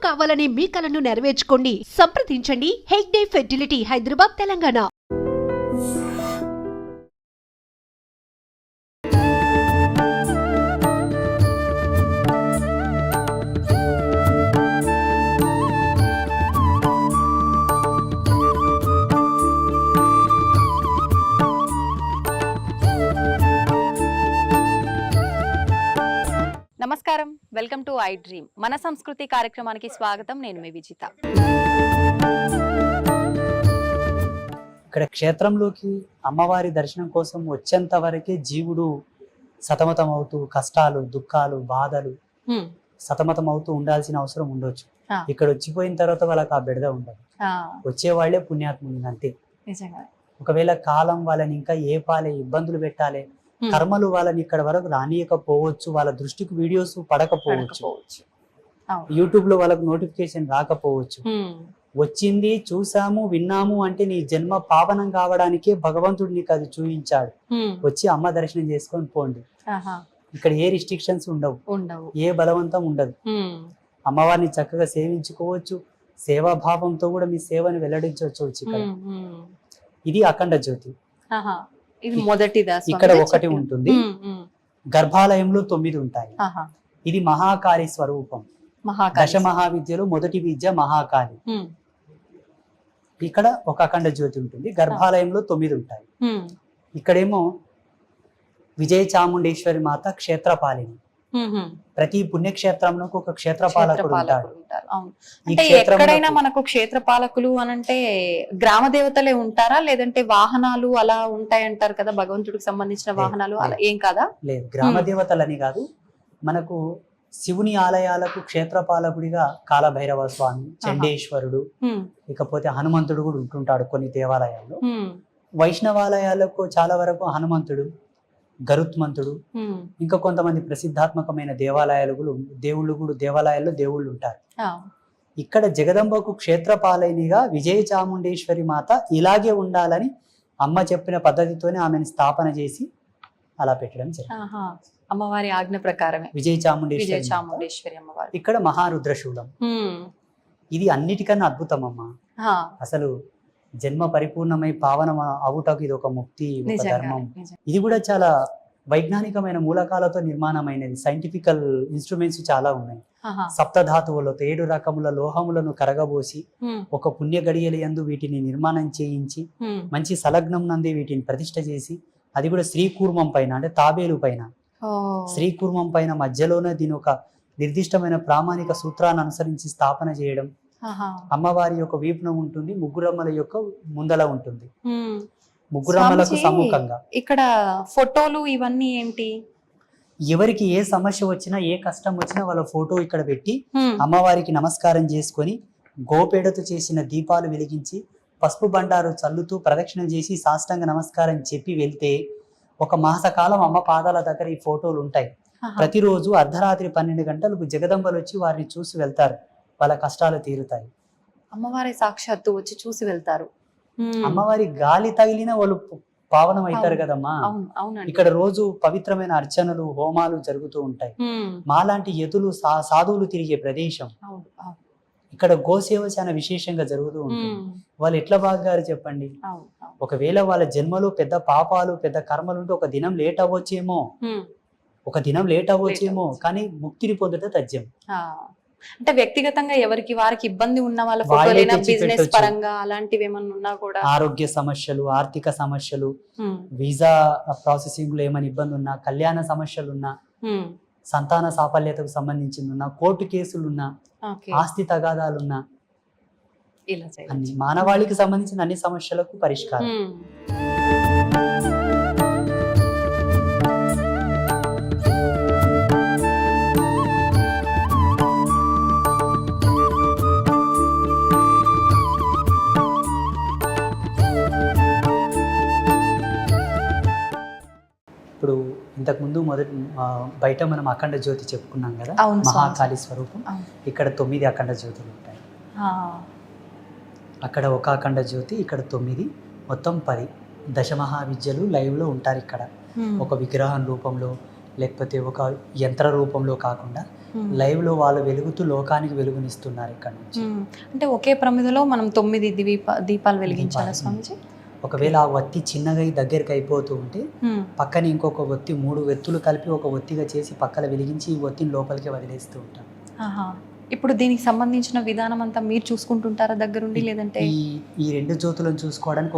కావాలనే మీ కలను నెరవేర్చుకోండి. సంప్రదించండి హెగ్డే ఫెర్టిలిటీ, హైదరాబాద్, తెలంగాణ. నమస్కారం, వెల్కమ్ టు ఐ డ్రీమ్. మన సంస్కృతి కార్యక్రమానికి స్వాగతం. నేను మీ విజిత. ఇక్కడ క్షేత్రంలోకి అమ్మవారి దర్శనం కోసం వచ్చేంత వరకే జీవుడు సతమతం అవుతూ కష్టాలు, దుఃఖాలు, బాధలు సతమతం అవుతూ ఉండాల్సిన అవసరం ఉండొచ్చు. ఇక్కడ వచ్చిపోయిన తర్వాత వాళ్ళకి ఆ బెడద ఉండదు. వచ్చే వాళ్ళే పుణ్యాత్ములు అంతే. ఒకవేళ కాలం వాళ్ళని ఇంకా ఏ పాలే ఇబ్బందులు పెట్టాలి, కర్మలు వాళ్ళని ఇక్కడ వరకు రానియకపోవచ్చు, వాళ్ళ దృష్టికి వీడియోస్ పడకపోవచ్చు, యూట్యూబ్ లో వాళ్ళకు నోటిఫికేషన్ రాకపోవచ్చు. వచ్చింది, చూసాము, విన్నాము అంటే నీ జన్మ పావనం కావడానికే భగవంతుడు నీకు అది చూపించాడు. వచ్చి అమ్మ దర్శనం చేసుకొని పోండి. ఇక్కడ ఏ రిస్ట్రిక్షన్స్ ఉండవు, ఏ బలవంతం ఉండదు. అమ్మవారిని చక్కగా సేవించుకోవచ్చు, సేవాభావంతో కూడా మీ సేవని వెల్లడించవచ్చు. ఇక్కడ ఇది అఖండ జ్యోతి. ఇక్కడ ఒకటి ఉంటుంది, గర్భాలయంలో 9 ఉంటాయి. ఇది మహాకాళి స్వరూపం. దశ మహావిద్యలో మొదటి విద్య మహాకాళి. ఇక్కడ ఒక అఖండ జ్యోతి ఉంటుంది, గర్భాలయంలో 9 ఉంటాయి. ఇక్కడేమో విజయ చాముండేశ్వరి మాత క్షేత్రపాలిని. ప్రతి పుణ్యక్షేత్రంలో ఒక క్షేత్రపాలకుడు ఉంటాడు. అంటే ఎక్కడైనా మనకు క్షేత్రపాలకులు అనంటే గ్రామ దేవతలే ఉంటారా, లేదంటే వాహనాలు అలా ఉంటాయంటారు కదా, భగవంతుడికి సంబంధించిన వాహనాలు అలా ఏం కాదా? లేదు, గ్రామ దేవతలని కాదు. మనకు శివుని ఆలయాలకు క్షేత్రపాలకుడిగా కాలభైరవ స్వామి, చండేశ్వరుడు, ఇకపోతే హనుమంతుడు కూడా ఉంటుంటాడు కొన్ని దేవాలయాల్లో. వైష్ణవాలయాలకు చాలా వరకు హనుమంతుడు, గరుత్మంతుడు, ఇంకా కొంతమంది ప్రసిద్ధాత్మకమైన దేవాలయాల్లో దేవుళ్ళు ఉంటారు. ఇక్కడ జగదంబకు క్షేత్రపాలనిగా విజయ చాముండేశ్వరి మాత ఇలాగే ఉండాలని అమ్మ చెప్పిన పద్ధతితోనే ఆమెను స్థాపన చేసి అలా పెట్టడం జరిగింది. అమ్మవారి ఆజ్ఞ ప్రకారమే విజయ చాముండేశ్వరి అమ్మవారి. ఇక్కడ మహారుద్రశూలం. ఇది అన్నిటికన్నా అద్భుతం అమ్మ. అసలు జన్మ పరిపూర్ణమై పావనం అవుటకు ఇది ఒక ముక్తి, ఒక ధర్మం. ఇది కూడా చాలా వైజ్ఞానికమైన మూలకాలతో నిర్మాణమైనది. సైంటిఫికల్ ఇన్స్ట్రుమెంట్స్ చాలా ఉన్నాయి. సప్తధాతువులతో 7 రకముల లోహములను కరగబోసి ఒక పుణ్య గడియలందు వీటిని నిర్మాణం చేయించి మంచి సలగ్నం నందే వీటిని ప్రతిష్ఠ చేసి, అది కూడా శ్రీకూర్మం పైన, అంటే తాబేలు పైన, శ్రీకూర్మం పైన మధ్యలోనే దీని ఒక నిర్దిష్టమైన ప్రామాణిక సూత్రాన్ని అనుసరించి స్థాపన చేయడం. అమ్మవారి యొక్క వీపున ఉంటుంది, ముగ్గురమ్మల యొక్క ముందల ఉంటుంది. ముగ్గురమ్మలకు సమ్ముఖంగా ఇక్కడ ఫోటోలు ఇవన్నీ ఏంటి? ఎవరికి ఏ సమస్య వచ్చినా, ఏ కష్టం వచ్చినా వాళ్ళ ఫోటో ఇక్కడ పెట్టి అమ్మవారికి నమస్కారం చేసుకొని గోపేడతో చేసిన దీపాలు వెలిగించి పసుపు బండారు చల్లుతూ ప్రదక్షిణ చేసి సాష్టాంగ నమస్కారం చెప్పి వెళ్తే ఒక మాసకాలం అమ్మ పాదాల దగ్గర ఈ ఫోటోలు ఉంటాయి. ప్రతిరోజు అర్ధరాత్రి 12 గంటలకు జగదంబలు వచ్చి వారిని చూసి వెళ్తారు. వాళ్ళ కష్టాలు తీరుతాయి. అమ్మవారి సాక్షాత్తు వచ్చి చూసి వెళ్తారు. అమ్మవారి గాలి తగిలిన వాళ్ళు పావనం అవుతారు కదమ్మా. ఇక్కడ రోజు పవిత్రమైన అర్చనలు, హోమాలు జరుగుతూ ఉంటాయి. మాలాంటి యతులు, సాధువులు తిరిగే ప్రదేశం. ఇక్కడ గోసేవ చాలా విశేషంగా జరుగుతూ ఉంటుంది. వాళ్ళు ఎట్లా బాగారు చెప్పండి. ఒకవేళ వాళ్ళ జన్మలో పెద్ద పాపాలు, పెద్ద కర్మలు ఉంటే ఒక దినం లేట్ అవ్వచ్చేమో, కానీ ముక్తిని పొందట తథ్యం. అంటే వ్యక్తిగతంగా ఎవరికి వారికి ఇబ్బంది ఉన్న వాళ్ళ ఫోటోలైనా, బిజినెస్ పరంగా అలాంటివి ఏమన్నా ఉన్నా కూడా, ఆరోగ్య సమస్యలు, ఆర్థిక సమస్యలు, వీసా ప్రాసెసింగ్ లో ఏమైనా ఇబ్బంది ఉన్నా, కళ్యాణ సమస్యలు ఉన్నా, సంతాన సాఫల్యతకు సంబంధించింది ఉన్నా, కోర్టు కేసులున్నా, ఆస్తి తగాదాలున్నా, అన్ని మానవాళికి సంబంధించిన అన్ని సమస్యలకు పరిష్కారం. ఇప్పుడు ఇంతకుముందు బయట మనం అఖండ జ్యోతి చెప్పుకున్నాం కదా, మహాకాళి స్వరూపం. ఇక్కడ 9 అఖండ జ్యోతులు ఉంటాయి. అక్కడ ఒక అఖండ జ్యోతి, ఇక్కడ 9, మొత్తం 10 దశమహావిద్యలు లైవ్లో ఉంటారు. ఇక్కడ ఒక విగ్రహం రూపంలో లేకపోతే ఒక యంత్ర రూపంలో కాకుండా లైవ్లో వాళ్ళు వెలుగుతూ లోకానికి వెలుగునిస్తున్నారు ఇక్కడ నుంచి. అంటే ఒకే ప్రమిదలో మనం 9 దీపాలు వెలిగించాలా స్వామిజీ? ఒకవేళ ఆ ఒత్తి చిన్నగా దగ్గరికి అయిపోతూ ఉంటే పక్కన ఇంకొక ఒత్తి 3 ఒత్తులు కలిపి ఒక ఒత్తిగా చేసి పక్కన వెలిగించి ఈ ఒత్తిని లోపలికి వదిలేస్తూ ఉంటాం. ఇప్పుడు దీనికి సంబంధించిన విధానం అంతా మీరు చూసుకుంటుంటారా దగ్గరుండి, లేదంటే ఈ 2 జ్యోతులను చూసుకోవడానికి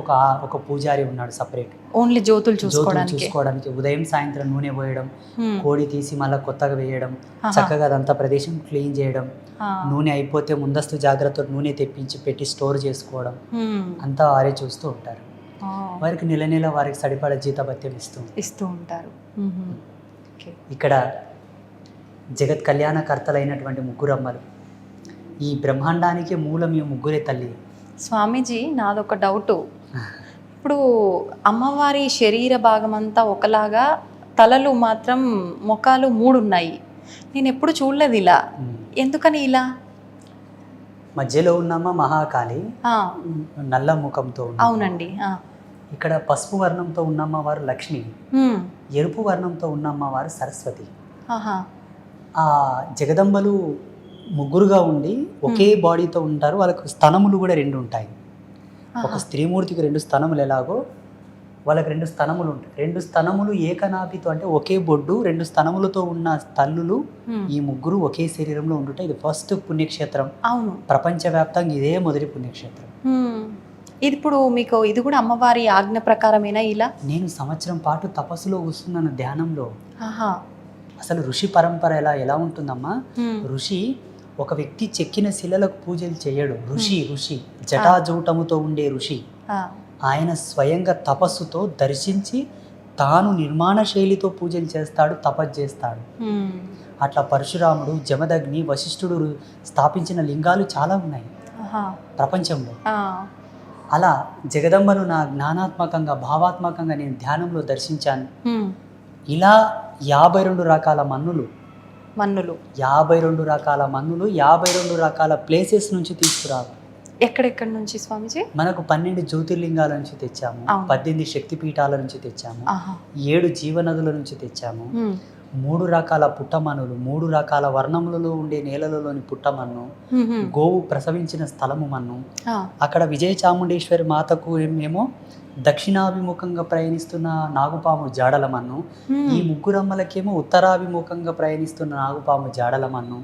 ఒక పూజారి ఉన్నాడు సపరేట్. ఓన్లీ జ్యోతులు చూసుకోవడానికి ఉదయం సాయంత్రం నూనె పోయడం, కోడి తీసి మళ్ళీ కొత్తగా వేయడం, చక్కగా అదంతా ప్రదేశం క్లీన్ చేయడం, నూనె అయిపోతే ముందస్తు జాగ్రత్త నూనె తెప్పించి పెట్టి స్టోర్ చేసుకోవడం అంతా వారే చూస్తూ ఉంటారు. వారికి నెల నెల వారికి సరిపడ జీతభత్యం ఇస్తూ ఉంటారు. ఇక్కడ జగత్ కళ్యాణకర్తలైనటువంటి ముగ్గురమ్మలు, ఈ బ్రహ్మాండానికి మూలం ఈ ముగ్గురే తల్లి. స్వామీజీ, నాదొక డౌటు. ఇప్పుడు అమ్మవారి శరీర భాగం అంతా ఒకలాగా, తలలు మాత్రం ముఖాలు 3 ఉన్నాయి. నేను ఎప్పుడు చూడలేదు ఇలా. ఎందుకని ఇలా? మధ్యలో ఉన్నమ్మ మహాకాళి, నల్ల ముఖంతో. అవునండి. ఇక్కడ పసుపు వర్ణంతో ఉన్నమ్మ వారు లక్ష్మి, ఎరుపు వర్ణంతో ఉన్నమ్మ వారు సరస్వతి. ఆ జగదంబలు ముగ్గురుగా ఉండి ఒకే బాడీతో ఉంటారు. వాళ్ళకు స్తనములు కూడా 2 ఉంటాయి. ఒక స్త్రీమూర్తికి 2 స్తనములు ఎలాగో వాళ్ళకి 2 స్తనములు ఉంటాయి. 2 స్తనములు ఏకనాభితో, అంటే ఒకే బొడ్డు 2 స్తనములతో ఉన్న తల్లులు ఈ ముగ్గురు ఒకే శరీరంలో ఉండుట. ఇది ఫస్ట్ పుణ్యక్షేత్రం. అవును, ప్రపంచవ్యాప్తంగా ఇదే మొదటి పుణ్యక్షేత్రం. ఇది ఇప్పుడు మీకు ఇది కూడా అమ్మవారి ఆజ్ఞ ప్రకారమేనా? ఇలా నేను సంవత్సరం పాటు తపస్సులో కూర్చున్నాను ధ్యానంలో. అసలు ఋషి పరంపర ఎలా ఉంటుందమ్మా? ఋషి ఒక వ్యక్తి చెక్కిన శిలలకు పూజలు చేయడు. ఋషి జటాజూటముతో ఉండే ఋషి. ఆయన స్వయంగా తపస్సుతో దర్శించి తాను నిర్మాణ శైలితో పూజలు చేస్తాడు, తపస్సు చేస్తాడు. అట్లా పరశురాముడు, జమదగ్ని, వశిష్ఠుడు స్థాపించిన లింగాలు చాలా ఉన్నాయి ప్రపంచంలో. అలా జగదంబను నా జ్ఞానాత్మకంగా, భావాత్మకంగా నేను ధ్యానంలో దర్శించాను. ఇలా 52 రకాల మన్నులు 52 రకాల మన్నులు 52 రకాల ప్లేసెస్ నుంచి తీసుకురావాలి. ఎక్కడెక్కడి నుంచి స్వామిజీ? మనకు 12 జ్యోతిర్లింగాల నుంచి తెచ్చాము, 18 శక్తిపీఠాల నుంచి తెచ్చాము, 7 జీవనదుల నుంచి తెచ్చాము, 3 రకాల పుట్టమన్నులు, 3 రకాల వర్ణములలో ఉండే నేలలలోని పుట్టమన్ను, గోవు ప్రసవించిన స్థలము మన్ను. అక్కడ విజయ చాముండేశ్వరి మాతకు ఏమో దక్షిణాభిముఖంగా ప్రయాణిస్తున్న నాగుపాము జాడల మన్ను, ఈ ముగ్గురమ్మలకేమో ఉత్తరాభిముఖంగా ప్రయాణిస్తున్న నాగుపాము జాడల మన్ను.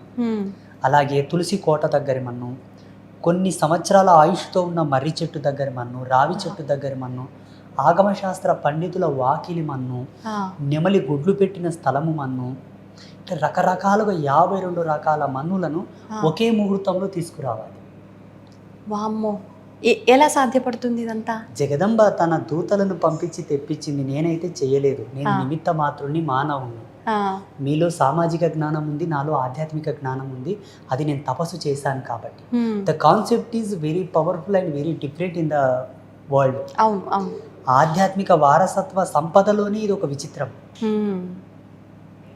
అలాగే తులసి కోట దగ్గర మన్ను, కొన్ని సంవత్సరాల ఆయుష్తో ఉన్న మర్రి చెట్టు దగ్గర మన్ను, రావి చెట్టు దగ్గర మన్ను, ఆగమశాస్త్ర పండితుల వాకిలి మన్ను, నెమలి గుడ్లు పెట్టిన స్థలము మన్ను. రకరకాలుగా 52 రకాల మన్నులను ఒకే ముహూర్తంలో తీసుకురావాలి. వామ్మో, ఎలా సాధ్యపడుతుంది ఇదంతా? జగదంబ తన దూతలను పంపించి తెప్పించింది. నేనైతే చేయలేదు. నేను నిమిత్త మాత్రుని, మానవుని. మీలో సామాజిక జ్ఞానం ఉంది, నాలో ఆధ్యాత్మిక జ్ఞానం ఉంది. అది నేను తపస్సు చేశాను కాబట్టి. The concept is very powerful and very different in the world. అవును అవును. ఆధ్యాత్మిక వారసత్వ సంపదలోని ఇది ఒక విచిత్రం,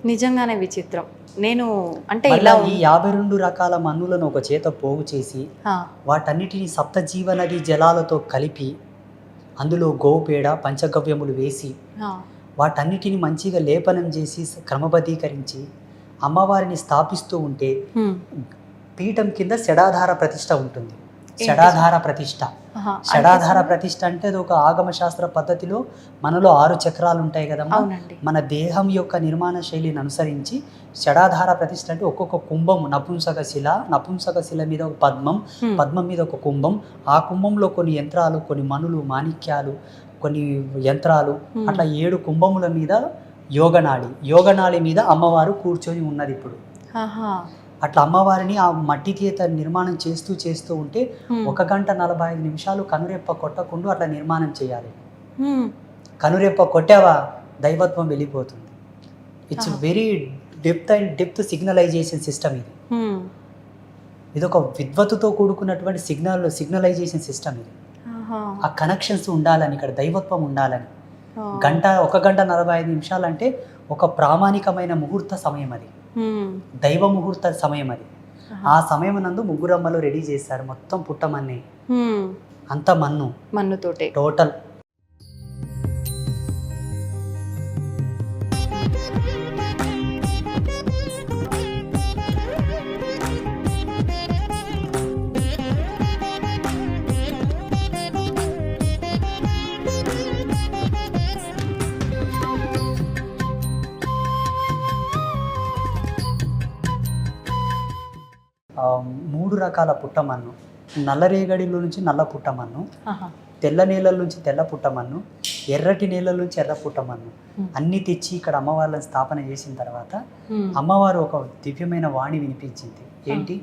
నిజంగానే విచిత్రం. నేను అంటే ఇలా ఈ 52 రకాల మన్నులను ఒక చేత పోగు చేసి వాటన్నిటిని సప్తజీవ నది జలాలతో కలిపి అందులో గోపేడ పంచగవ్యములు వేసి వాటన్నిటిని మంచిగా లేపనం చేసి క్రమబద్ధీకరించి అమ్మవారిని స్థాపిస్తూ ఉంటే పీఠం కింద షడాధార ప్రతిష్ఠ ఉంటుంది. షడాధార ప్రతిష్ఠ అంటే అది ఒక ఆగమ శాస్త్ర పద్ధతిలో మనలో 6 చక్రాలు ఉంటాయి కదమ్మా. మన దేహం యొక్క నిర్మాణ శైలిని అనుసరించి షడాధార ప్రతిష్ఠ అంటే ఒక్కొక్క కుంభం, నపుంసక శిల మీద ఒక పద్మం మీద ఒక కుంభం, ఆ కుంభంలో కొన్ని యంత్రాలు, కొన్ని మణులు, మాణిక్యాలు, కొన్ని యంత్రాలు, అట్లా 7 కుంభముల మీద యోగనాళి మీద అమ్మవారు కూర్చొని ఉన్నది. ఇప్పుడు అట్లా అమ్మవారిని ఆ మట్టి చేత నిర్మాణం చేస్తూ ఉంటే 1 గంట 45 నిమిషాలు కనురెప్ప కొట్టకుండా అట్లా నిర్మాణం చేయాలి. కనురెప్ప కొట్టావా దైవత్వం వెళ్ళిపోతుంది. It's very depth signalisation system ఇది. ఇది ఒక విద్వత్తుతో కూడుకున్నటువంటి సిగ్నలైజేషన్ సిస్టమ్ ఇది. ఆ కనెక్షన్స్ ఉండాలని, ఇక్కడ దైవత్వం ఉండాలని. 1 గంట 45 నిమిషాలు అంటే ఒక ప్రామాణికమైన ముహూర్త సమయం, అది దైవ ముహూర్త సమయం. అది ఆ సమయం నందు ముగ్గురమ్మలు రెడీ చేశారు. మొత్తం పుట్టమన్ని అంత మన్నుతోటే టోటల్. 3 రకాల పుట్టమన్ను, నల్లరేగడిలో నుంచి నల్ల పుట్టమన్ను, ఆహా. తెల్ల నేలల నుంచి తెల్ల పుట్టమన్ను, ఎర్రటి నేలల నుంచి ఎర్ర పుట్టమన్ను అన్నీ తెచ్చి ఇక్కడ అమ్మవార్లను స్థాపన చేసిన తర్వాత అమ్మవారు ఒక దివ్యమైన వాణి వినిపించింది. ఏంటి?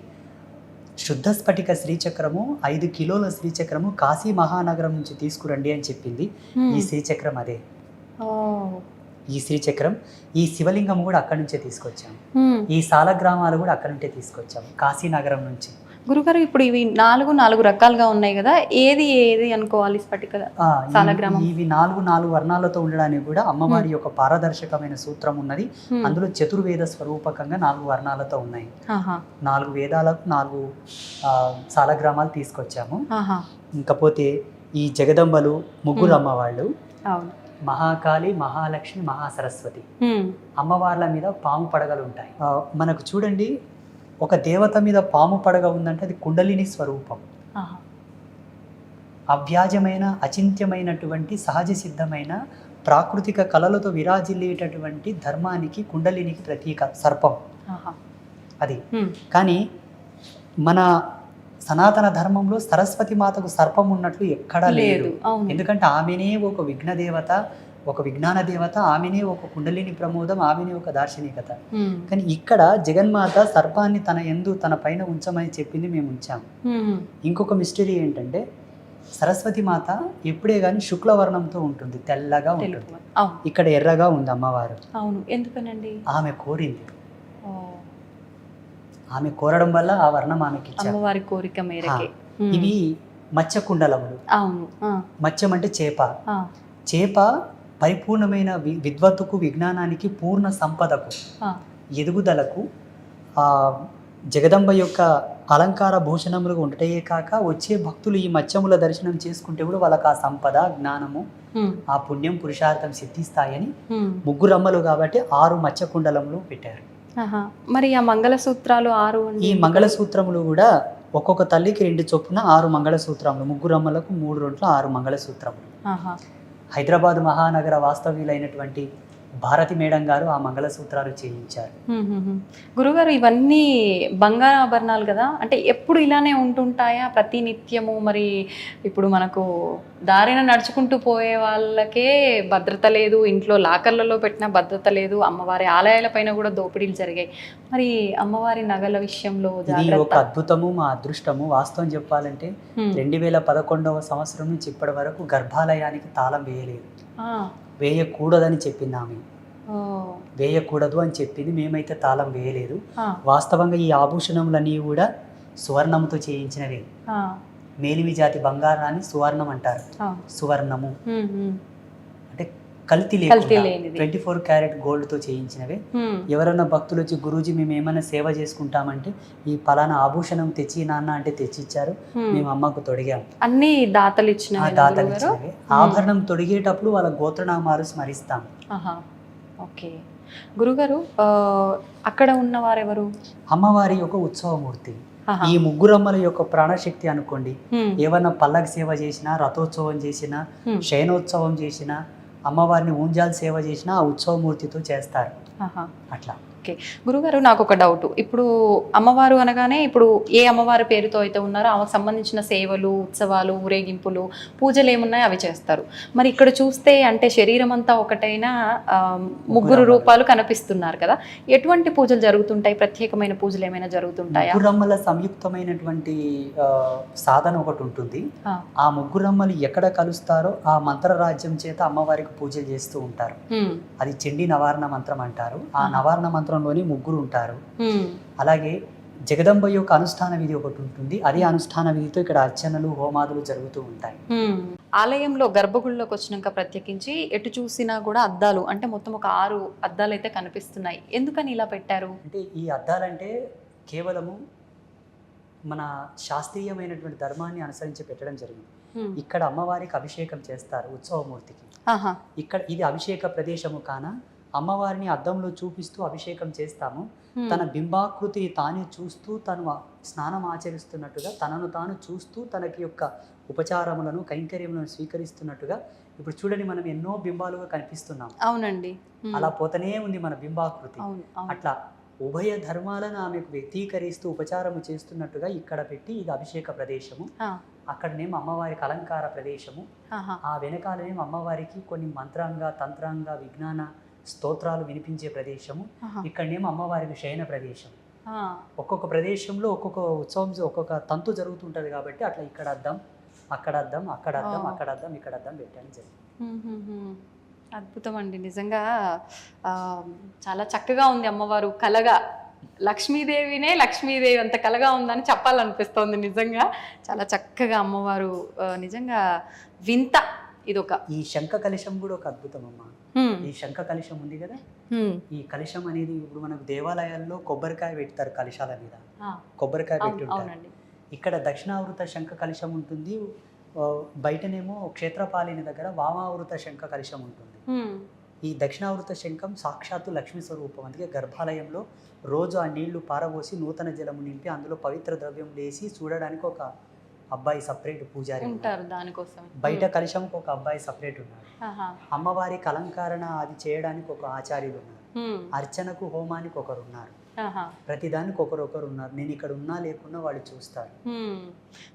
శుద్ధ స్ఫటిక శ్రీచక్రము 5 కిలోల శ్రీచక్రము కాశీ మహానగరం నుంచి తీసుకురండి అని చెప్పింది. ఈ శ్రీచక్రం అదే. ఈ శ్రీచక్రం, ఈ శివలింగం కూడా అక్కడి నుంచే తీసుకొచ్చాము. ఈ సాలగ్రామాలు కూడా అక్కడి నుంచే తీసుకొచ్చాము, కాశీనగరం నుంచి. గురుగారు, ఇప్పుడు ఇవి 4 రకాలుగా ఉన్నాయి కదా, ఏది అనుకోవాలి? స్ఫటిక, సాలగ్రామం. ఇవి 4 వర్ణాలతో ఉండడానికి కూడా అమ్మవారి యొక్క పారదర్శకమైన సూత్రం ఉన్నది. అందులో చతుర్వేద స్వరూపకంగా 4 వర్ణాలతో ఉన్నాయి. 4 వేదాలకు 4 సాలగ్రామాలు తీసుకొచ్చాము. ఇంకపోతే ఈ జగదంబలు ముగ్గురు అమ్మవాళ్ళు, మహాకాళి, మహాలక్ష్మి, మహాసరస్వతి అమ్మవార్ల మీద పాము పడగలు ఉంటాయి. మనకు చూడండి, ఒక దేవత మీద పాము పడగ ఉందంటే అది కుండలిని స్వరూపం. అవ్యాజమైన, అచింత్యమైనటువంటి, సహజ సిద్ధమైన, ప్రాకృతిక కళలతో విరాజిల్లేటటువంటి ధర్మానికి, కుండలినికి ప్రతీక సర్పం అది. కానీ మన సనాతన ధర్మంలో సరస్వతి మాతకు సర్పం ఉన్నట్లు ఎక్కడా లేదు. ఎందుకంటే ఆమెనే ఒక విఘ్న దేవత, ఒక విజ్ఞాన దేవత, ఆమెనే ఒక కుండలిని ప్రమోదం, ఆమెనే ఒక దార్శనికత. కానీ ఇక్కడ జగన్మాత సర్పాన్ని తన పైన ఉంచమని చెప్పింది, మేము ఉంచాము. ఇంకొక మిస్టరీ ఏంటంటే సరస్వతి మాత ఎప్పుడే గాని శుక్లవర్ణంతో ఉంటుంది, తెల్లగా ఉంటుంది. ఇక్కడ ఎర్రగా ఉంది అమ్మవారు. ఎందుకనండి? ఆమె కోరింది. ఆమె కోరడం వల్ల ఆ వర్ణం ఆమెకి ఇచ్చారు, అమ్మవారి కోరిక మేరకే. ఇవి మత్స్య కుండలములు. మత్స్యం అంటే చేప. చేప పరిపూర్ణమైన విద్వత్తుకు, విజ్ఞానానికి, పూర్ణ సంపదకు, ఎదుగుదలకు జగదంబ యొక్క అలంకార భూషణములుగా ఉండటమే కాక వచ్చే భక్తులు ఈ మత్స్యముల దర్శనం చేసుకుంటే కూడా వాళ్ళకి ఆ సంపద, జ్ఞానము, ఆ పుణ్యం, పురుషార్థం సిద్ధిస్తాయని ముగ్గురు అమ్మలు కాబట్టి 6 మత్స్య కుండలములు పెట్టారు. మరి ఆ మంగళసూత్రాలు 6. ఈ మంగళసూత్రములు కూడా ఒక్కొక్క తల్లికి 2 చొప్పున 6 మంగళసూత్రములు, ముగ్గురు అమ్మలకు 3 రొంట్ల 6 మంగళసూత్రములు. హైదరాబాద్ మహానగర వాస్తవ్యులైనటువంటి భారతి మేడం గారు ఆ మంగళసూత్రాలు చేయించారు. గురుగారు, ఇవన్నీ బంగారు ఆభరణాలు కదా, అంటే ఎప్పుడు ఇలానే ఉంటుంటాయా ప్రతి నిత్యము? మరి ఇప్పుడు మనకు దారిన నడుచుకుంటూ పోయే వాళ్ళకే భద్రత లేదు, ఇంట్లో లాకర్లలో పెట్టిన భద్రత లేదు, అమ్మవారి ఆలయాల పైన కూడా దోపిడీలు జరిగాయి. మరి అమ్మవారి నగల విషయంలో ఇది ఒక అద్భుతము, మా అదృష్టము. వాస్తవం చెప్పాలంటే 2011వ సంవత్సరం నుంచి ఇప్పటి వరకు గర్భాలయానికి తాళం వేయలేదు. వేయకూడదని చెప్పింది ఆమె. వేయకూడదు అని చెప్పింది, మేమైతే తాళం వేయలేదు. వాస్తవంగా ఈ ఆభూషణములన్నీ కూడా సువర్ణముతో చేయించినవే. మేలిమి జాతి బంగారాన్ని సువర్ణం అంటారు. సువర్ణము అంటే కల్తీ లేకుండా 24 క్యారెట్ గోల్డ్ తో చేయించినవే. ఎవరైనా భక్తులు వచ్చి, గురూజీ మేము ఏమైనా సేవ చేసుకుంటామంటే ఈ పలానా ఆభూషణం తెచ్చి నాన్న అంటే తెచ్చిచ్చారు, మేము అమ్మకు తొడిగాము. అన్ని దాతలు ఇచ్చినవే. ఆభరణం తొడిగేటప్పుడు వాళ్ళ గోత్రనామాలు స్మరిస్తాం. ఓకే గురుగారు, అక్కడ ఉన్నవారెవరు? అమ్మవారి యొక్క ఉత్సవమూర్తి. ఈ ముగ్గురమ్మల యొక్క ప్రాణశక్తి అనుకోండి. ఏమన్నా పల్లకి సేవ చేసినా, రథోత్సవం చేసినా, శయనోత్సవం చేసినా, అమ్మవారిని ఊంజాల్ సేవ చేసినా ఆ ఉత్సవమూర్తితో చేస్తారు. అట్లా. ఓకే గురుగారు, నాకు ఒక డౌట్. ఇప్పుడు అమ్మవారు అనగానే ఇప్పుడు ఏ అమ్మవారి పేరుతో అయితే ఉన్నారో ఆమెకు సంబంధించిన సేవలు, ఉత్సవాలు, ఊరేగింపులు, పూజలు ఏమున్నాయో అవి చేస్తారు. మరి ఇక్కడ చూస్తే అంటే శరీరం అంతా ఒకటైనా ముగ్గురు రూపాలు కనిపిస్తున్నారు కదా, ఎటువంటి పూజలు జరుగుతుంటాయి? ప్రత్యేకమైన పూజలు ఏమైనా జరుగుతుంటాయా? ముగ్గురమ్మల సంయుక్తమైనటువంటి సాధన ఒకటి ఉంటుంది. ఆ ముగ్గురమ్మలు ఎక్కడ కలుస్తారో ఆ మంత్ర రాజ్యం చేత అమ్మవారికి పూజలు చేస్తూ ఉంటారు. అది చండీ నవారణ మంత్రం అంటారు. ఆ నవారణ మంత్రంలోని ముగ్గురు ఉంటారు. అలాగే జగదంబ యొక్క అనుష్ఠాన విధి ఒకటి ఉంటుంది. అదే అనుష్ఠాన విధితో ఇక్కడ అర్చనలు, హోమాదులు జరుగుతూ ఉంటాయి. ఆలయంలో గర్భగుడిలోకి వచ్చినాక ప్రత్యేకించి ఎటు చూసినా కూడా అద్దాలు, అంటే మొత్తం ఒక 6 అద్దాలు అయితే కనిపిస్తున్నాయి. ఎందుకని ఇలా పెట్టారు? అంటే ఈ అద్దాలంటే కేవలము మన శాస్త్రీయమైనటువంటి ధర్మాన్ని అనుసరించి పెట్టడం జరిగింది. ఇక్కడ అమ్మవారికి అభిషేకం చేస్తారు ఉత్సవమూర్తికి. ఇక్కడ ఇది అభిషేక ప్రదేశము కాన అమ్మవారిని అద్దంలో చూపిస్తూ అభిషేకం చేస్తాము. తన బింబాకృతిని తానే చూస్తూ తను స్నానం ఆచరిస్తున్నట్టుగా, తనను తాను చూస్తూ తనకి యొక్క ఉపచారములను, కైంకర్యములను స్వీకరిస్తున్నట్టుగా. ఇప్పుడు చూడండి, మనం ఎన్నో బింబాలుగా కనిపిస్తున్నాం. అవునండి, అలా పోతనే ఉంది మన బింబాకృతి. అట్లా ఉభయ ధర్మాలను ఆమెకు వ్యక్తీకరిస్తూ ఉపచారము చేస్తున్నట్టుగా ఇక్కడ పెట్టి ఇది అభిషేక ప్రదేశము, అక్కడనేమో అమ్మవారికి అలంకార ప్రదేశము, ఆ వెనకాలనేమో అమ్మవారికి కొన్ని మంత్రాంగ తంత్రాంగ విజ్ఞాన స్తోత్రాలు వినిపించే ప్రదేశము, ఇక్కడనేమో అమ్మవారికి శయన ప్రదేశం. ఒక్కొక్క ప్రదేశంలో ఒక్కొక్క ఉత్సవం ఒక్కొక్క తంతు జరుగుతుంటది కాబట్టి అట్లా ఇక్కడ అద్దం అక్కడ అద్దం అక్కడ అద్దం అక్కడ అద్దం ఇక్కడ అద్దం పెట్టాను జరిగింది. అద్భుతం అండి, నిజంగా చాలా చక్కగా ఉంది అమ్మవారు కలగా. లక్ష్మీదేవి అంత కలగా ఉందని చెప్పాలనిపిస్తోంది. నిజంగా చాలా చక్కగా అమ్మవారు, నిజంగా వింత. ఇదొక ఈ శంఖ కలశం కూడా ఒక అద్భుతం అమ్మ. ఈ శంఖ కలశం ఉంది కదా, ఈ కలశం అనేది ఇప్పుడు మనకు దేవాలయాల్లో కొబ్బరికాయ పెడతారు, కలశాల మీద కొబ్బరికాయ పెట్టుంటారు. ఇక్కడ దక్షిణావృత శంఖ కలశం ఉంటుంది, బయటనేమో క్షేత్రపాలిని దగ్గర వామావృత శంఖ కలశం ఉంటుంది. ఈ దక్షిణావృత శంఖం సాక్షాత్తు లక్ష్మీ స్వరూపం. అందుకే గర్భాలయంలో రోజు ఆ నీళ్లు పారబోసి నూతన జలము నింపి అందులో పవిత్ర ద్రవ్యం వేసి చూడడానికి ఒక అబ్బాయి సపరేట్ పూజారి ఉంటారు దానికోసం. బయట కలశంకి ఒక అబ్బాయి సపరేట్ ఉన్నారు. అమ్మవారికి అలంకరణ అది చేయడానికి ఒక ఆచార్యులు ఉన్నారు. అర్చనకు హోమానికి ఒకరు ఉన్నారు. ప్రతిదానికి ఒకరొకరు ఉన్నారు. నేను ఇక్కడ ఉన్నా లేకున్నా వాళ్ళు చూస్తారు.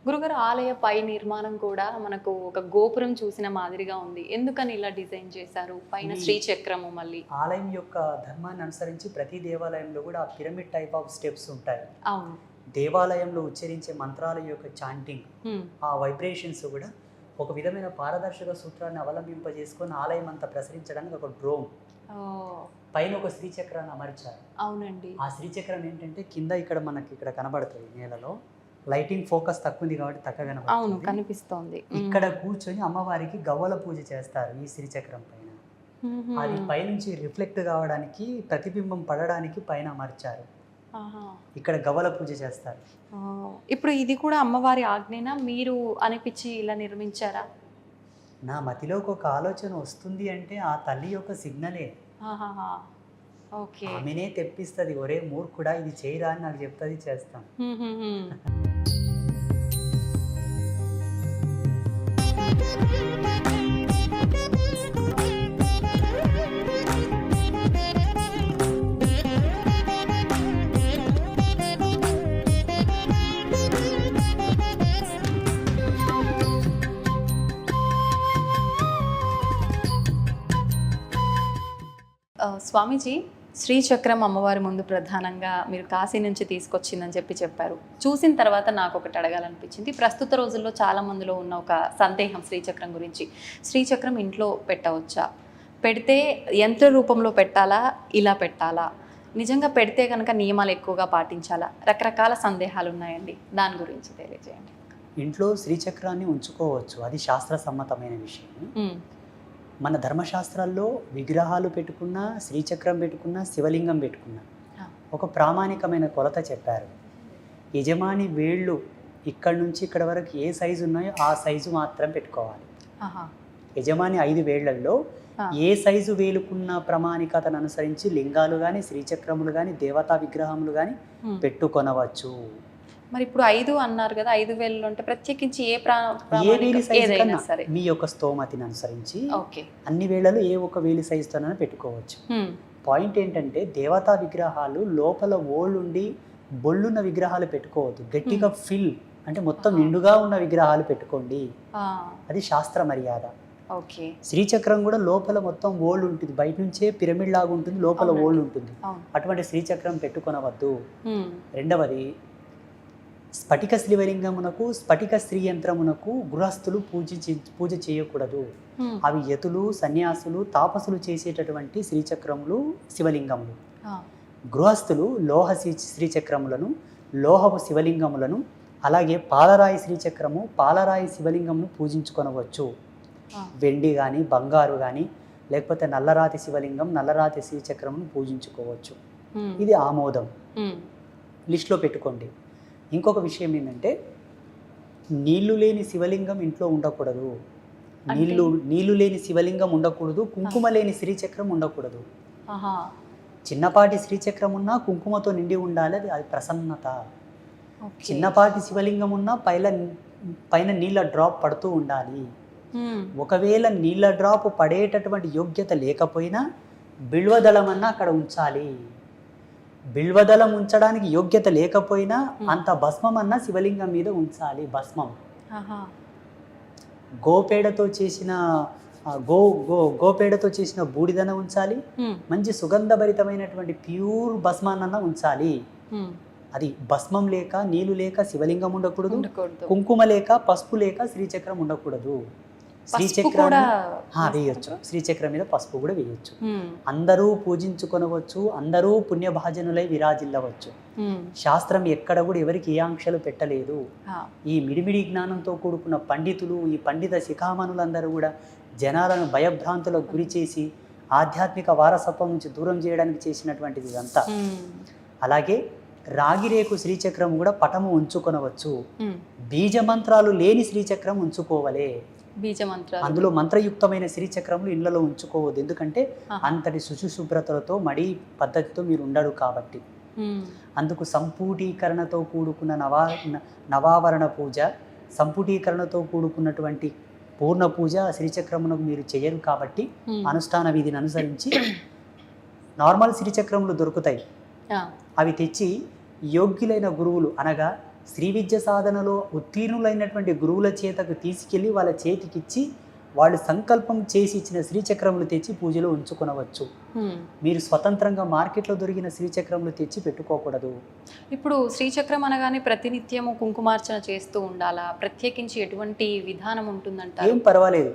గురుగారు, ఆలయ పై నిర్మాణం కూడా మనకు ఒక గోపురం చూసిన మాదిరిగా ఉంది. ఎందుకని ఇలా డిజైన్ చేశారు? పైన శ్రీచక్రము. మళ్ళీ ఆలయం యొక్క ధర్మాన్ని అనుసరించి ప్రతి దేవాలయంలో కూడా పిరమిడ్ టైప్ ఆఫ్ స్టెప్స్ ఉంటాయి. అవును. దేవాలయంలో ఉచ్చరించే మంత్రాల యొక్క చాంటింగ్, ఆ వైబ్రేషన్స్ కూడా ఒక విధమైన పారదర్శక సూత్రాన్ని అవలంబింపజేసుకొని ఆలయం అంతా ప్రసరించడానికి ఒక డ్రోమ్ పైన ఒక శ్రీచక్రాన్ని అమర్చారు. అవునండి. ఆ శ్రీచక్రం ఏంటంటే కింద ఇక్కడ మనకి ఇక్కడ కనబడుతుంది, నేలలో లైటింగ్ ఫోకస్ తక్కువ ఉంది కాబట్టి తక్కువ కనిపిస్తోంది. ఇక్కడ కూర్చొని అమ్మవారికి గవ్వల పూజ చేస్తారు ఈ శ్రీచక్రం పైన. అది పైనుంచి రిఫ్లెక్ట్ కావడానికి, ప్రతిబింబం పడడానికి పైన అమర్చారు. ఇక్కడ గవ్వల పూజ చేస్తారు. ఇప్పుడు ఇది కూడా అమ్మవారి ఆజ్ఞనా, మీరు అనిపించి ఇలా నిర్మించారా? నా మతిలోకి ఒక ఆలోచన వస్తుంది అంటే ఆ తల్లి యొక్క సిగ్నలే. ఆమెనే తెప్పిస్తుంది, ఒరే మూర్ఖుడా ఇది చేయరా అని నాకు చెప్తుంది, చేస్తాను. స్వామీజీ, శ్రీచక్రం అమ్మవారి ముందు ప్రధానంగా మీరు కాశీ నుంచి తీసుకొచ్చిందని చెప్పారు. చూసిన తర్వాత నాకు ఒకటి అడగాలనిపించింది. ప్రస్తుత రోజుల్లో చాలా మందిలో ఉన్న ఒక సందేహం శ్రీచక్రం గురించి. శ్రీచక్రం ఇంట్లో పెట్టవచ్చా? పెడితే యంత్ర రూపంలో పెట్టాలా, ఇలా పెట్టాలా? నిజంగా పెడితే కనుక నియమాలు ఎక్కువగా పాటించాలా? రకరకాల సందేహాలు ఉన్నాయండి, దాని గురించి తెలియజేయండి. ఇంట్లో శ్రీచక్రాన్ని ఉంచుకోవచ్చు, అది శాస్త్ర సమ్మతమైన విషయం. మన ధర్మశాస్త్రాల్లో విగ్రహాలు పెట్టుకున్నా, శ్రీచక్రం పెట్టుకున్నా, శివలింగం పెట్టుకున్నా ఒక ప్రామాణికమైన కొలత చెప్పారు. యజమాని వేళ్ళు ఇక్కడ నుంచి ఇక్కడ వరకు ఏ సైజు ఉన్నాయో ఆ సైజు మాత్రం పెట్టుకోవాలి. యజమాని 5 వేళ్లలో ఏ సైజు వేలుకున్న ప్రామాణికతను అనుసరించి లింగాలు కానీ, శ్రీచక్రములు కానీ, దేవతా విగ్రహములు కానీ పెట్టుకొనవచ్చు. మరి ఇప్పుడు 5 అన్నారు కదా, 5 వేలు అంటే ప్రత్యేకించి మీ యొక్క స్తోమతిని అనుసరించి అన్ని వేళలు ఏ ఒక వేలి సైజుతోనైనా పెట్టుకోవచ్చు. పాయింట్ ఏంటంటే దేవతా విగ్రహాలు లోపల ఓళ్ళుండి బొళ్ళున్న విగ్రహాలు పెట్టుకోవద్దు. గట్టిగా ఫిల్ అంటే మొత్తం నిండుగా ఉన్న విగ్రహాలు పెట్టుకోండి, అది శాస్త్ర మర్యాద. శ్రీచక్రం కూడా లోపల మొత్తం ఓళ్ళు ఉంటుంది, బయట నుంచే పిరమిడ్ లాగా ఉంటుంది, లోపల ఓళ్ళు ఉంటుంది. అటువంటి శ్రీచక్రం పెట్టుకొనవద్దు. రెండవది, స్ఫటిక శ్రీలింగమునకు, స్ఫటిక స్త్రీ యంత్రమునకు గృహస్థులు పూజ చేయకూడదు. అవి యతులు, సన్యాసులు, తాపసులు చేసేటటువంటి శ్రీచక్రములు, శివలింగములు. గృహస్థులు లోహ శ్రీచక్రములను, లోహపు శివలింగములను, అలాగే పాలరాయి శ్రీచక్రము, పాలరాయి శివలింగమును పూజించుకొనవచ్చు. వెండి కానీ, బంగారు కానీ, లేకపోతే నల్లరాతి శివలింగం, నల్లరాతి శ్రీచక్రమును పూజించుకోవచ్చు. ఇది ఆమోదం, లిస్ట్లో పెట్టుకోండి. ఇంకొక విషయం ఏంటంటే నీళ్లు లేని శివలింగం ఇంట్లో ఉండకూడదు. నీళ్లు లేని శివలింగం ఉండకూడదు, కుంకుమ లేని శ్రీచక్రం ఉండకూడదు. చిన్నపాటి శ్రీచక్రం ఉన్నా కుంకుమతో నిండి ఉండాలి, అది ప్రసన్నత. చిన్నపాటి శివలింగం ఉన్నా పైన నీళ్ళ డ్రాప్ పడుతూ ఉండాలి. ఒకవేళ నీళ్ళ డ్రాప్ పడేటటువంటి యోగ్యత లేకపోయినా బిల్వదళమన్నా అక్కడ ఉంచాలి. బిల్వదళం ఉంచడానికి యోగ్యత లేకపోయినా అంత భస్మం అన్న శివలింగం మీద ఉంచాలి. భస్మం గోపేడతో చేసిన గోపేడతో చేసిన బూడిదన ఉంచాలి. మంచి సుగంధభరితమైనటువంటి ప్యూర్ భస్మాన్న ఉంచాలి. అది భస్మం లేక నీళ్లు లేక శివలింగం ఉండకూడదు, కుంకుమ లేక పసుపు లేక శ్రీచక్రం ఉండకూడదు. శ్రీచక్రం వేయొచ్చు, శ్రీచక్రం మీద పసుపు కూడా వేయొచ్చు. అందరూ పూజించుకొనవచ్చు, అందరూ పుణ్యభాజనులై విరాజిల్లవచ్చు. శాస్త్రం ఎక్కడ కూడా ఎవరికి ఏ ఆంక్షలు పెట్టలేదు. ఈ మిడిమిడి జ్ఞానంతో కూడుకున్న పండితులు, ఈ పండిత శిఖామణులందరూ కూడా జనాలను భయభ్రాంతులకు గురి చేసి ఆధ్యాత్మిక వారసత్వం నుంచి దూరం చేయడానికి చేసినటువంటిది ఇదంతా. అలాగే రాగిరేకు శ్రీచక్రం కూడా పటము ఉంచుకొనవచ్చు. బీజ మంత్రాలు లేని శ్రీచక్రం ఉంచుకోవలే. అందులో మంత్రయుక్తమైన శ్రీచక్రములు ఇళ్లలో ఉంచుకోవద్దు. ఎందుకంటే అంతటి శుచిశుభ్రతలతో మడి పద్ధతితో మీరు ఉండరు కాబట్టి. అందుకు సంపుటీకరణతో కూడుకున్న నవావరణ పూజ, సంపుటీకరణతో కూడుకున్నటువంటి పూర్ణ పూజ శ్రీచక్రమునకు మీరు చేయరు కాబట్టి అనుష్ఠాన విధిని అనుసరించి నార్మల్ శ్రీచక్రములు దొరుకుతాయి. అవి తెచ్చి యోగ్యులైన గురువులు అనగా శ్రీ విద్య సాధనలో ఉత్తీర్ణులైనటువంటి గురువుల చేతకు తీసుకెళ్ళి వాళ్ళ చేతికిచ్చి వాళ్ళు సంకల్పం చేసి ఇచ్చిన శ్రీచక్రములు తెచ్చి పూజలో ఉంచుకొనవచ్చు. మీరు స్వతంత్రంగా మార్కెట్లో దొరికిన శ్రీచక్రములు తెచ్చి పెట్టుకోకూడదు. ఇప్పుడు శ్రీచక్రం అనగానే ప్రతినిత్యము కుంకుమార్చన చేస్తూ ఉండాలా? ప్రత్యేకించి ఎటువంటి విధానం ఉంటుందంట? ఏం పర్వాలేదు.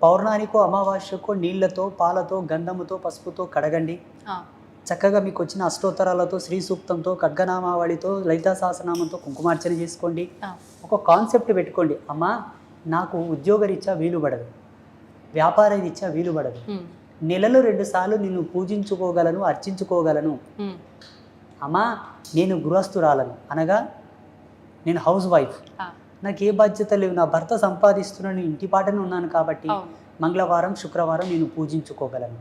పౌర్ణానికో అమావాస్యకో నీళ్లతో పాలతో గంధముతో పసుపుతో కడగండి. చక్కగా మీకు వచ్చిన అష్టోత్తరాలతో శ్రీ సూక్తంతో ఖడ్గనామావళితో లలితా సహస్రనామంతో కుంకుమార్చన చేసుకోండి. ఒక కాన్సెప్ట్ పెట్టుకోండి, అమ్మా నాకు ఉద్యోగరీత్యా వీలు పడదు, వ్యాపార రీత్యా వీలు పడదు, నెలలో 2 సార్లు నిన్ను పూజించుకోగలను, అర్చించుకోగలను. అమ్మా నేను గృహస్థురాలను అనగా నేను హౌస్ వైఫ్, నాకు ఏ బాధ్యత లేవు, నా భర్త సంపాదిస్తున్నాను, ఇంటి పాటనే ఉన్నాను కాబట్టి మంగళవారం శుక్రవారం నేను పూజించుకోగలను.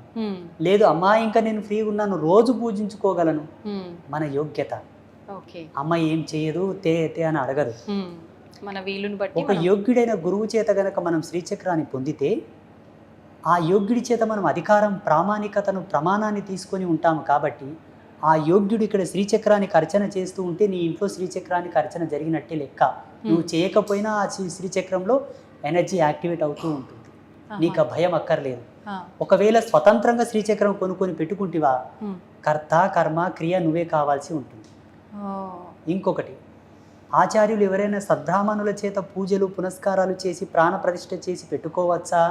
లేదు అమ్మా ఇంకా నేను ఫ్రీగా ఉన్నాను, రోజు పూజించుకోగలను. మన యోగ్యత. అమ్మ ఏం చేయదు తే అని అడగదు. మన వీలుని బట్టి ఒక యోగ్యుడైన గురువు చేత గనక మనం శ్రీచక్రాన్ని పొందితే ఆ యోగ్యుడి చేత మనం అధికారం, ప్రామాణికతను, ప్రమాణాన్ని తీసుకొని ఉంటాము. కాబట్టి ఆ యోగ్యుడు ఇక్కడ శ్రీచక్రానికి అర్చన చేస్తూ ఉంటే నీ ఇంట్లో శ్రీచక్రానికి అర్చన జరిగినట్టే లెక్క. నువ్వు చేయకపోయినా ఆ శ్రీచక్రంలో ఎనర్జీ యాక్టివేట్ అవుతూ ఉంటుంది. నీకు ఆ భయం అక్కర్లేదు. ఒకవేళ స్వతంత్రంగా శ్రీచక్రం కొనుక్కొని పెట్టుకుంటేవా కర్త కర్మ క్రియ నువ్వే కావాల్సి ఉంటుంది. ఇంకొకటి, ఆచార్యులు ఎవరైనా సద్బ్రాహ్మణుల చేత పూజలు పునస్కారాలు చేసి ప్రాణ ప్రతిష్ఠ చేసి పెట్టుకోవచ్చా?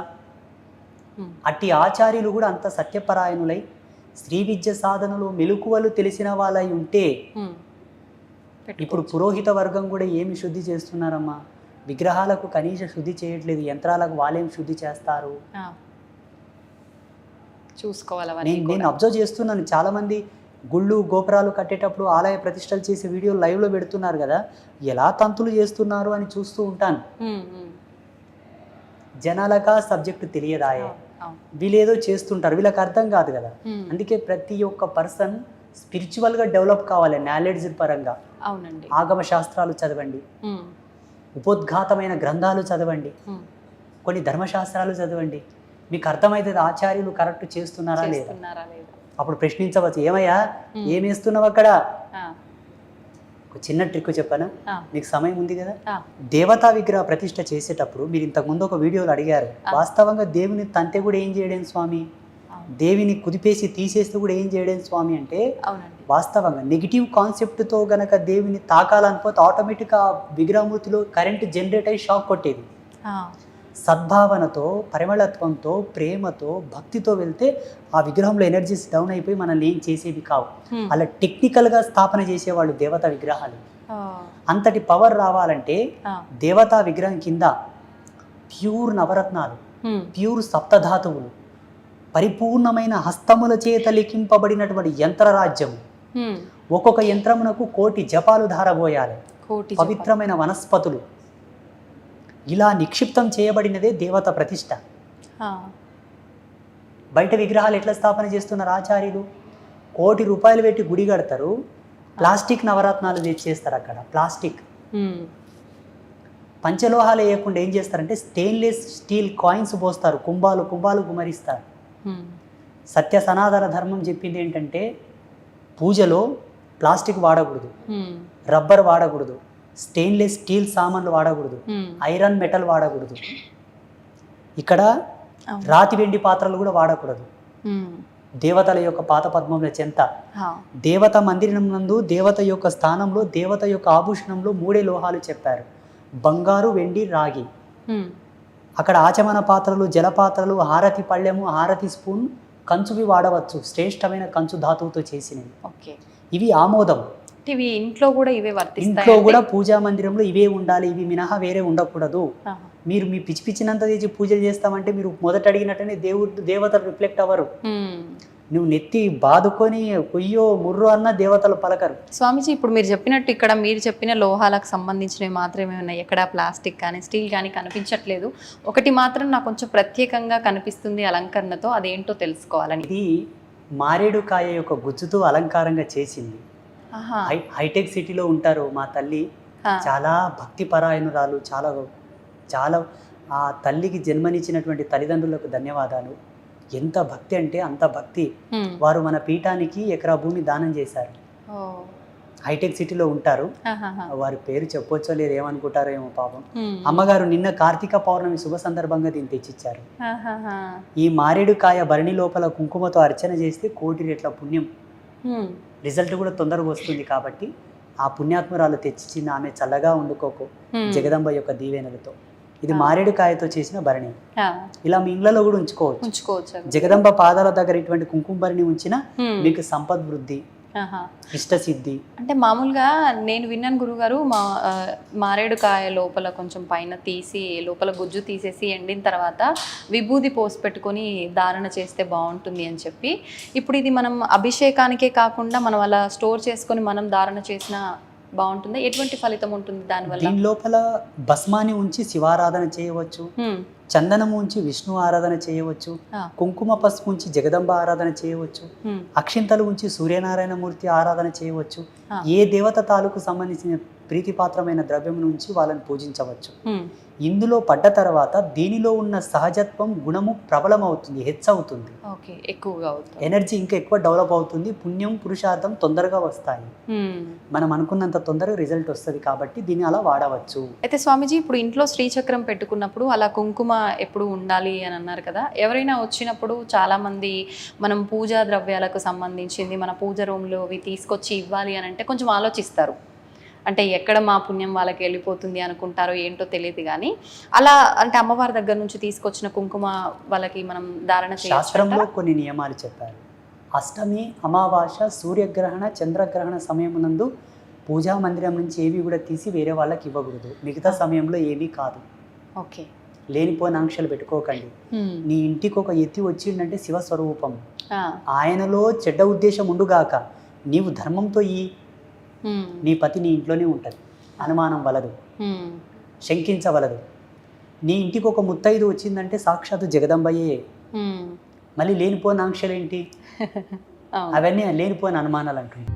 అట్టి ఆచార్యులు కూడా అంత సత్యపరాయణులై శ్రీ విద్య సాధనలో మెలకువలు తెలిసిన వాళ్ళై ఉంటే, ఇప్పుడు పురోహిత వర్గం కూడా ఏమి శుద్ధి చేస్తున్నారమ్మా? విగ్రహాలకు కనీస శుద్ధి చేయట్లేదు, యంత్రాలకు వాళ్ళేం శుద్ధి చేస్తారు? చూసుకోవాలి. నేను అబ్జర్వ్ చేస్తున్నాను, చాలా మంది గుళ్ళు గోపురాలు కట్టేటప్పుడు ఆలయ ప్రతిష్టలు చేసే వీడియోలు లైవ్లో పెడుతున్నారు కదా, ఎలా తంతులు చేస్తున్నారు అని చూస్తూ ఉంటాను. జనాలకా సబ్జెక్టు తెలియదాయే, వీళ్ళేదో చేస్తుంటారు, వీళ్ళకి అర్థం కాదు కదా. అందుకే ప్రతి ఒక్క పర్సన్ స్పిరిచువల్గా డెవలప్ కావాలి, నాలెడ్జ్ పరంగా. అవునండి. ఆగమ శాస్త్రాలు చదవండి, ఉపోద్ఘాతమైన గ్రంథాలు చదవండి, కొన్ని ధర్మశాస్త్రాలు చదవండి. మీకు అర్థమవుతుంది ఆచార్యులు కరెక్ట్ చేస్తున్నారా లేదా. అప్పుడు ప్రశ్నించవచ్చు, ఏమయ్యా ఏమేస్తున్నావు అక్కడ? ఒక చిన్న ట్రిక్ చెప్పాను, మీకు సమయం ఉంది కదా. దేవతా విగ్రహ ప్రతిష్ఠ చేసేటప్పుడు మీరు ఇంతకుముందు ఒక వీడియోలో అడిగారు, వాస్తవంగా దేవుని తంతే కూడా ఏం చేయడం స్వామి, దేవిని కుదిపేసి తీసేస్తే కూడా ఏం చేయడం స్వామి అంటే, వాస్తవంగా నెగిటివ్ కాన్సెప్ట్తో గనక దేవిని తాకాలనిపోతే ఆటోమేటిక్గా విగ్రహమూర్తిలో కరెంట్ జనరేట్ అయ్యి షాక్ కొట్టేది. సద్భావనతో, పరిమళత్వంతో, ప్రేమతో, భక్తితో వెళ్తే ఆ విగ్రహంలో ఎనర్జీస్ డౌన్ అయిపోయి మనల్ని ఏం చేసేవి కావు. అలా టెక్నికల్గా స్థాపన చేసేవాళ్ళు దేవతా విగ్రహాలు. అంతటి పవర్ రావాలంటే దేవతా విగ్రహం కింద ప్యూర్ నవరత్నాలు, ప్యూర్ సప్తధాతువులు, పరిపూర్ణమైన హస్తముల చేత లిఖింపబడినటువంటి యంత్రరాజ్యము, ఒక్కొక్క యంత్రమునకు 1,000,000 జపాలు ధారబోయాలి, పవిత్రమైన వనస్పతులు, ఇలా నిక్షిప్తం చేయబడినదే దేవత ప్రతిష్ట. బయట విగ్రహాలు ఎట్లా స్థాపన చేస్తున్నారు ఆచార్యులు? 1,00,00,000 రూపాయలు పెట్టి గుడి కడతారు, ప్లాస్టిక్ నవరత్నాలు తెచ్చేస్తారు. అక్కడ ప్లాస్టిక్ పంచలోహాలు వేయకుండా ఏం చేస్తారంటే స్టెయిన్లెస్ స్టీల్ కాయిన్స్ పోస్తారు, కుంభాలు కుంభాలు గుమరిస్తారు. సత్య సనాతన ధర్మం చెప్పింది ఏంటంటే పూజలో ప్లాస్టిక్ వాడకూడదు, రబ్బర్ వాడకూడదు, స్టెయిన్లెస్ స్టీల్ సామాన్లు వాడకూడదు, ఐరన్ మెటల్ వాడకూడదు, ఇక్కడ రాతి వెండి పాత్రలు కూడా వాడకూడదు. దేవతల యొక్క పాత పద్మముల చెంత దేవత మందిరం నందు దేవత యొక్క స్థానంలో దేవత యొక్క ఆభూషణంలో 3 లోహాలు చెప్పారు, బంగారు, వెండి, రాగి. అక్కడ ఆచమన పాత్రలు, జల పాత్రలు, హారతి పళ్ళెము, హారతి స్పూన్, కంచువి వాడవచ్చు, శ్రేష్టమైన కంచు ధాతువుతో చేసినవి. ఇవి ఆమోదం. ఇవి ఇంట్లో కూడా ఇవే వర్తిస్తాయి. ఇంట్లో కూడా పూజా మందిరంలో ఇవే ఉండాలి, ఇవి మినహా వేరే ఉండకూడదు. మీరు మీ పిచ్చి పిచ్చినంత తెచ్చి పూజలు చేస్తామంటే మీరు మొదట అడిగినట్టనే దేవతలు రిఫ్లెక్ట్ అవ్వరు. నువ్వు నెత్తి బాదుకొని కొయ్యో ముర్రో అన్న దేవతలు పలకరు. స్వామీజీ, ఇప్పుడు మీరు చెప్పినట్టు ఇక్కడ మీరు చెప్పిన లోహాలకు సంబంధించినవి మాత్రమే ఉన్నాయి, ఎక్కడ ప్లాస్టిక్ కానీ స్టీల్ కానీ కనిపించట్లేదు. ఒకటి మాత్రం నాకు కొంచెం ప్రత్యేకంగా కనిపిస్తుంది అలంకరణతో, అదేంటో తెలుసుకోవాలని. ఇది మారేడుకాయ యొక్క గుజ్జుతో అలంకారంగా చేసింది. హైటెక్ సిటీలో ఉంటారు మా తల్లి, చాలా భక్తి పరాయణురాలు, చాలా చాలా ఆ తల్లికి జన్మనిచ్చినటువంటి తల్లిదండ్రులకు ధన్యవాదాలు. ఎంత భక్తి అంటే అంత భక్తి. వారు మన పీఠానికి ఎకరా భూమి దానం చేశారు. హైటెక్ సిటీలో ఉంటారు, వారి పేరు చెప్పొచ్చో లేదు, ఏమనుకుంటారో ఏమో పాపం. అమ్మగారు నిన్న కార్తీక పౌర్ణమి శుభ సందర్భంగా దీన్ని తెచ్చిచ్చారు. ఈ మారేడుకాయ భరణి లోపల కుంకుమతో అర్చన చేస్తే 1 కోటి రెట్ల పుణ్యం, రిజల్ట్ కూడా తొందరగా వస్తుంది. కాబట్టి ఆ పుణ్యాత్మురాలు తెచ్చిచ్చిన ఆమె చల్లగా వండుకోకు జగదంబ యొక్క దీవెనలతో. ఇది మారేడుకాయతో చేసిన భరణి, ఇలా మీ ఇళ్లలో కూడా ఉంచుకోవచ్చు. జగదంబ పాదాల దగ్గర ఇటువంటి కుంకుమ భరణి ఉంచినా మీకు సంపద్వృద్ధి, ఇష్టసిద్ధి. అంటే మామూలుగా నేను విన్నాను గురుగారు, మారేడుకాయ లోపల కొంచెం పైన తీసి లోపల గుజ్జు తీసేసి ఎండిన తర్వాత విభూది పోసి పెట్టుకొని ధారణ చేస్తే బాగుంటుంది అని చెప్పి. ఇప్పుడు ఇది మనం అభిషేకానికే కాకుండా మనం అలా స్టోర్ చేసుకొని మనం ధారణ చేసిన బాగుంటుంది. ఎటువంటి ఫలితం ఉంటుంది దానివల్ల? దీని లోపల భస్మాన్ని ఉంచి శివారాధన చేయవచ్చు, చందనము ఉంచి విష్ణు ఆరాధన చేయవచ్చు, కుంకుమ పసుపు ఉంచి జగదంబ ఆరాధన చేయవచ్చు, అక్షింతలు ఉంచి సూర్యనారాయణ మూర్తి ఆరాధన చేయవచ్చు. ఏ దేవత తాలూకు సంబంధించిన ప్రీతిపాత్రమైన ద్రవ్యం నుంచి వాళ్ళని పూజించవచ్చు. ఇందులో పడ్డ తర్వాత దీనిలో ఉన్న సహజత్వం గుణము ప్రబలమవుతుంది, హెచ్చవుతుంది, ఎక్కువగా అవుతుంది, ఎనర్జీ ఇంకా ఎక్కువ డెవలప్ అవుతుంది, పుణ్యం పురుషార్థం తొందరగా వస్తాయి. మనం అనుకున్నంత తొందరగా రిజల్ట్ వస్తుంది. కాబట్టి దీన్ని అలా వాడవచ్చు. అయితే స్వామీజీ, ఇప్పుడు ఇంట్లో శ్రీచక్రం పెట్టుకున్నప్పుడు అలా కుంకుమ ఎప్పుడు ఉండాలి అని అన్నారు కదా, ఎవరైనా వచ్చినప్పుడు చాలా మంది మనం పూజా ద్రవ్యాలకు సంబంధించింది మన పూజ రూమ్లో అవి తీసుకొచ్చి ఇవ్వాలి అని అంటే కొంచెం ఆలోచిస్తారు. అంటే ఎక్కడ మా పుణ్యం వాళ్ళకి వెళ్ళిపోతుంది అనుకుంటారో ఏంటో తెలియదు, కానీ అలా అంటే అమ్మవారి దగ్గర నుంచి తీసుకొచ్చిన కుంకుమ వాళ్ళకి మనం ధారణ చేయొచ్చు. శాస్త్రంలో కొన్ని నియమాలు చెప్పారు. అష్టమి, అమావాస్య, సూర్యగ్రహణ, చంద్రగ్రహణ సమయమునందు పూజా మందిరం నుంచి ఏవి కూడా తీసి వేరే వాళ్ళకి ఇవ్వకూడదు. మిగతా సమయంలో ఏమీ కాదు. లేనిపోయిన ఆంక్షలు పెట్టుకోకండి. నీ ఇంటికి ఒక ఎత్తి వచ్చిందంటే శివస్వరూపం, ఆయనలో చెడ్డ ఉద్దేశం ఉండుగాక, నీవు ధర్మంతో నీ పతి నీ ఇంట్లోనే ఉంటుంది, అనుమానం వలదు, శంకించవలదు. నీ ఇంటికి ఒక ముత్తైదు వచ్చిందంటే సాక్షాత్తు జగదంబయ్యే. మళ్ళీ లేనిపోయిన ఆంక్షలు ఏంటి? అవన్నీ లేనిపోయిన అనుమానాలు అంటుంది.